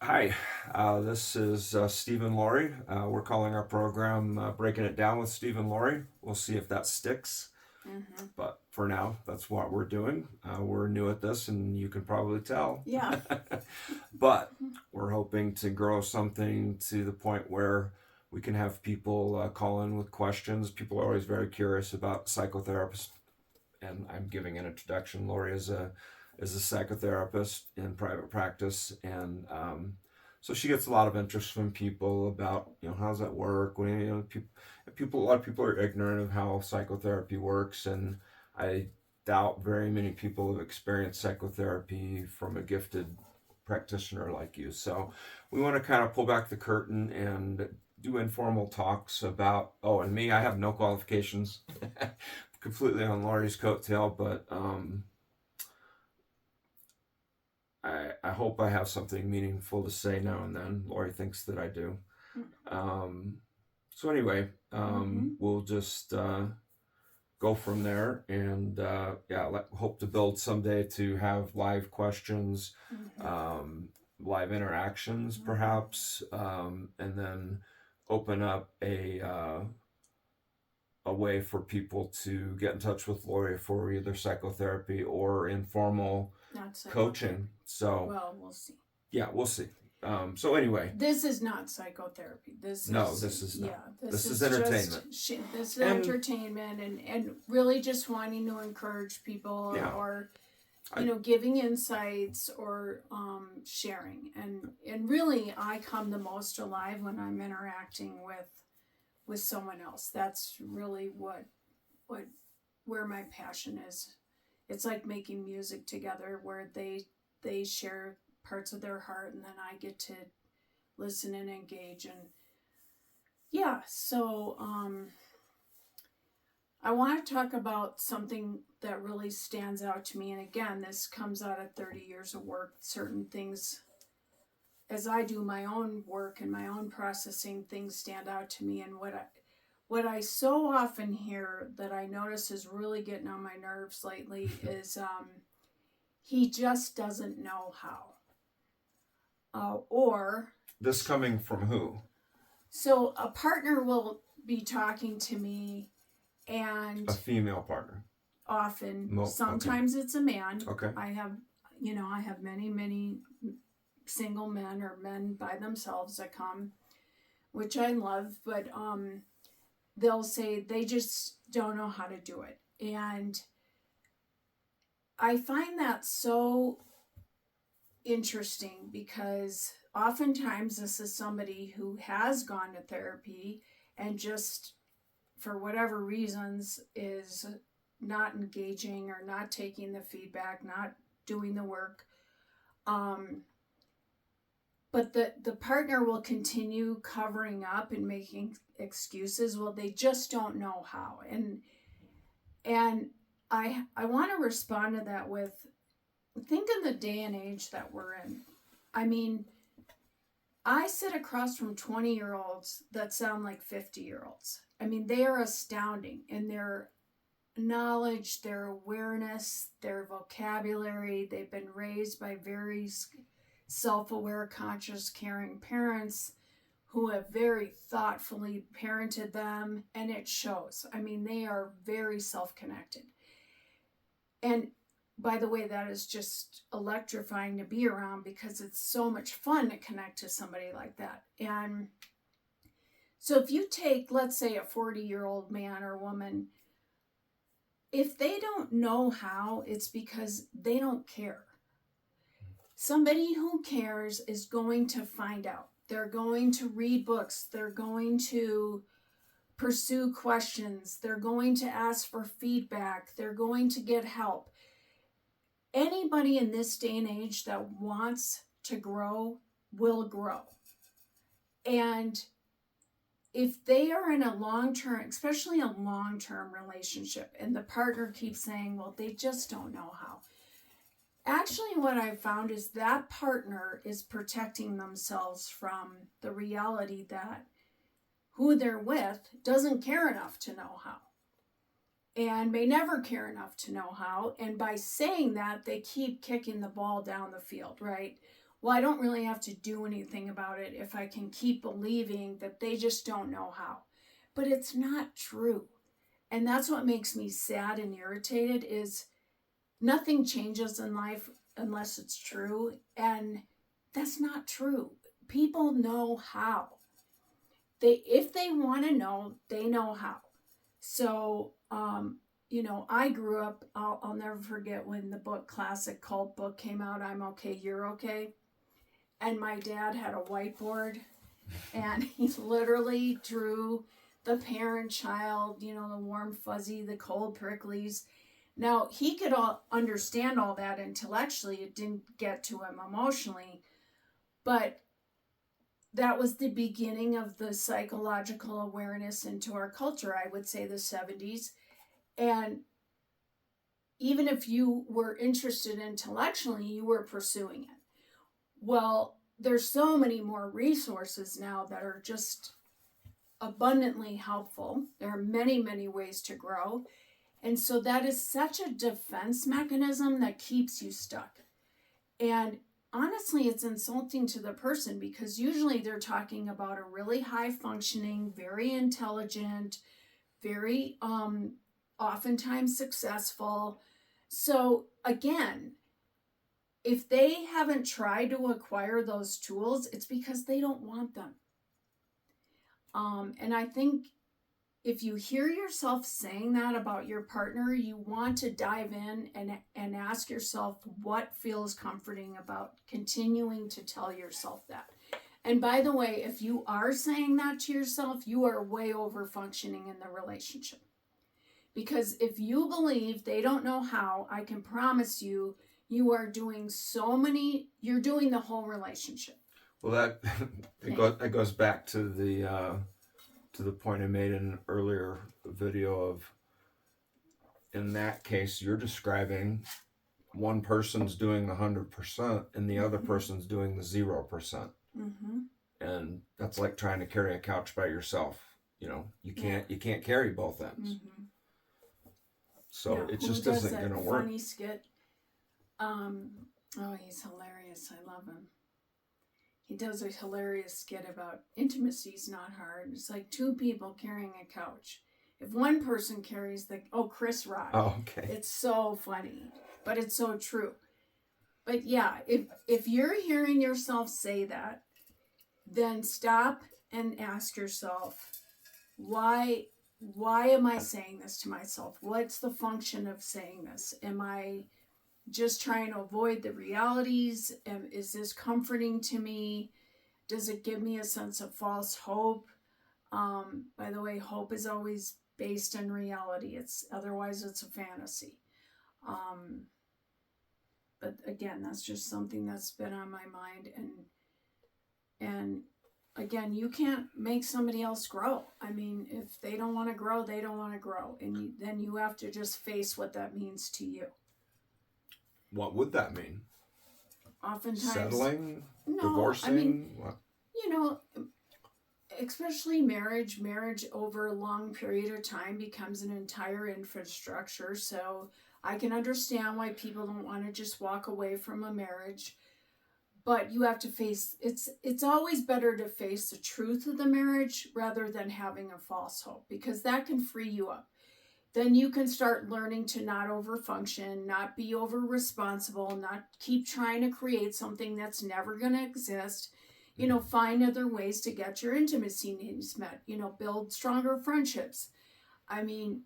Hi, this is Steve and Laurie. We're calling our program Breaking It Down with Steve and Laurie. We'll see if that sticks. Mm-hmm. But for now, that's what we're doing. We're new at this, and you can probably tell. Yeah. But we're hoping to grow something to the point where we can have people call in with questions. People are always very curious about psychotherapists, and I'm giving an introduction. Laurie is a psychotherapist in private practice, and so she gets a lot of interest from people about how does that work. When a lot of people are ignorant of how psychotherapy works, and I doubt very many people have experienced psychotherapy from a gifted practitioner like you. So we want to kind of pull back the curtain and do informal talks about, oh, and me, I have no qualifications. Completely on Laurie's coattail, but I hope I have something meaningful to say now and then. Laurie thinks that I do. Um, so anyway, Mm-hmm. we'll just go from there, and yeah, hope to build someday to have live questions, Mm-hmm. um, live interactions, Mm-hmm. perhaps, and then open up a way for people to get in touch with Laurie for either psychotherapy or informal Not psychotherapy. coaching. So Well, we'll see. yeah, we'll see. So anyway, This is not psychotherapy. This no, is, this is not. yeah, this This is is just, entertainment, this is and entertainment and really just wanting to encourage people yeah, or, I giving insights or sharing. And really, I come the most alive when I'm interacting with someone else. That's really what where my passion is. It's like making music together where they share parts of their heart and then I get to listen and engage. And yeah, so I want to talk about something that really stands out to me. And again, this comes out of 30 years of work. Certain things, as I do my own work and my own processing, things stand out to me. And what I so often hear that I notice is really getting on my nerves lately is he just doesn't know how. Or, this coming from who? so a partner will be talking to me, and A female partner. often, Okay, sometimes it's a man. okay, I have many, many single men or men by themselves that come, which I love, but they'll say they just don't know how to do it. And I find that so interesting because oftentimes this is somebody who has gone to therapy and just for whatever reasons is not engaging or not taking the feedback, not doing the work. Um, but the partner will continue covering up and making excuses. Well, they just don't know how. And I want to respond to that with, think of the day and age that we're in. I mean, I sit across from 20-year-olds that sound like 50-year-olds. I mean, they are astounding in their knowledge, their awareness, their vocabulary. They've been raised by very self aware, conscious, caring parents who have very thoughtfully parented them, and it shows. I mean, they are very self connected. And by the way, that is just electrifying to be around because it's so much fun to connect to somebody like that. And so if you take, let's say, a 40-year-old man or woman, if they don't know how, it's because they don't care. Somebody who cares is going to find out. They're going to read books. They're going to pursue questions. They're going to ask for feedback. They're going to get help. Anybody in this day and age that wants to grow will grow. And if they are in a long-term, especially a long-term relationship, and the partner keeps saying, well, they just don't know how. Actually, what I've found is that partner is protecting themselves from the reality that who they're with doesn't care enough to know how and may never care enough to know how. And by saying that, they keep kicking the ball down the field, right? well, I don't really have to do anything about it if I can keep believing that they just don't know how. But it's not true. And that's what makes me sad and irritated is nothing changes in life unless it's true. And that's not true. People know how. If they want to know, they know how. So, I grew up, I'll never forget when the book, classic cult book came out, I'm Okay, You're Okay. And my dad had a whiteboard and he literally drew the parent child, the warm fuzzy, the cold pricklies. Now, he could understand all that intellectually. It didn't get to him emotionally. But that was the beginning of the psychological awareness into our culture, I would say the 70s. And even if you were interested intellectually, you were pursuing it. Well, there's so many more resources now that are just abundantly helpful. There are many, many ways to grow. And so that is such a defense mechanism that keeps you stuck. And honestly, it's insulting to the person because usually they're talking about a really high functioning, very intelligent, very oftentimes successful. So again, if they haven't tried to acquire those tools, it's because they don't want them. And I think if you hear yourself saying that about your partner, you want to dive in and ask yourself what feels comforting about continuing to tell yourself that. And by the way, if you are saying that to yourself, you are way over functioning in the relationship. Because if you believe they don't know how, I can promise you, you are doing you're doing the whole relationship. Well, that goes back to the point I made in an earlier video of, in that case, you're describing one person's doing the 100% and the other person's doing the 0%. Mm-hmm. And that's like trying to carry a couch by yourself. You can't carry both ends. Mm-hmm. So it just isn't going to work. Funny skit. He's hilarious. I love him. He does a hilarious skit about intimacy's not hard. It's like two people carrying a couch. If one person carries Chris Rock. Oh, okay. It's so funny, but it's so true. But yeah, if you're hearing yourself say that, then stop and ask yourself, why am I saying this to myself? What's the function of saying this? Am I just trying to avoid the realities? Is this comforting to me? Does it give me a sense of false hope? By the way, hope is always based in reality. Otherwise it's a fantasy. But again, that's just something that's been on my mind. And again, you can't make somebody else grow. I mean, if they don't want to grow, they don't want to grow. And then you have to just face what that means to you. What would that mean? Oftentimes, settling, no, divorcing. I mean, especially marriage over a long period of time becomes an entire infrastructure. So I can understand why people don't want to just walk away from a marriage, but you have to face it's always better to face the truth of the marriage rather than having a false hope, because that can free you up. Then you can start learning to not overfunction, not be over responsible, not keep trying to create something that's never going to exist. Find other ways to get your intimacy needs met, build stronger friendships. I mean,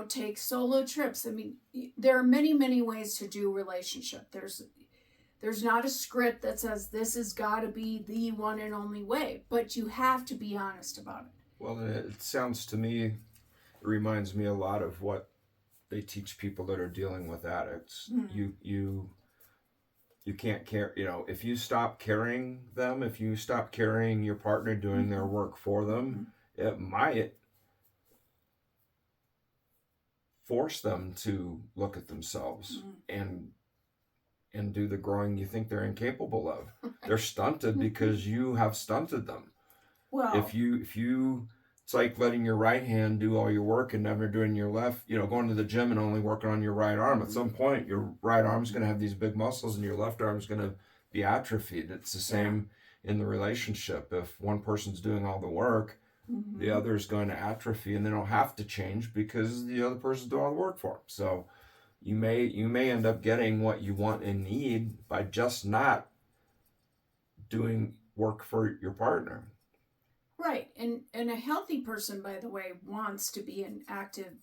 take solo trips. I mean, there are many, many ways to do relationship. There's not a script that says this has got to be the one and only way, but you have to be honest about it. Well, it sounds to me, it reminds me a lot of what they teach people that are dealing with addicts. Mm-hmm. You can't care, if you stop carrying them, if you stop carrying your partner doing their work for them, it might force them to look at themselves and do the growing you think they're incapable of. They're stunted because you have stunted them. Well, if you it's like letting your right hand do all your work and never doing your left, going to the gym and only working on your right arm. At some point, your right arm's going to have these big muscles and your left arm's going to be atrophied. It's the same in the relationship. If one person's doing all the work, the other is going to atrophy, and they don't have to change because the other person's doing all the work for them. So you may end up getting what you want and need by just not doing work for your partner. Right. And a healthy person, by the way, wants to be an active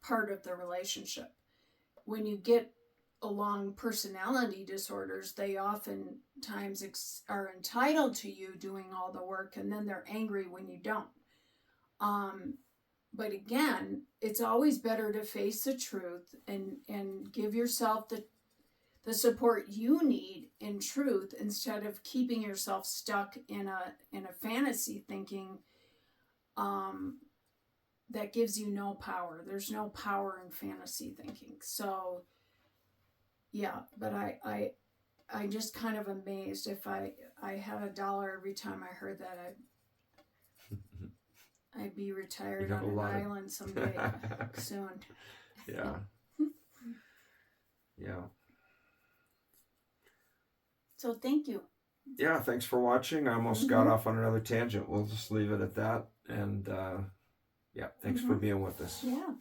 part of the relationship. When you get along personality disorders, they oftentimes are entitled to you doing all the work, and then they're angry when you don't. But again, it's always better to face the truth and give yourself the support you need in truth, instead of keeping yourself stuck in a fantasy thinking that gives you no power. There's no power in fantasy thinking. So yeah, but I just kind of amazed. If I had $1 every time I heard that, I'd be retired on an island someday soon. Yeah. Yeah. So thank you. Yeah, thanks for watching. I almost got off on another tangent. We'll just leave it at that. And yeah, thanks for being with us. Yeah.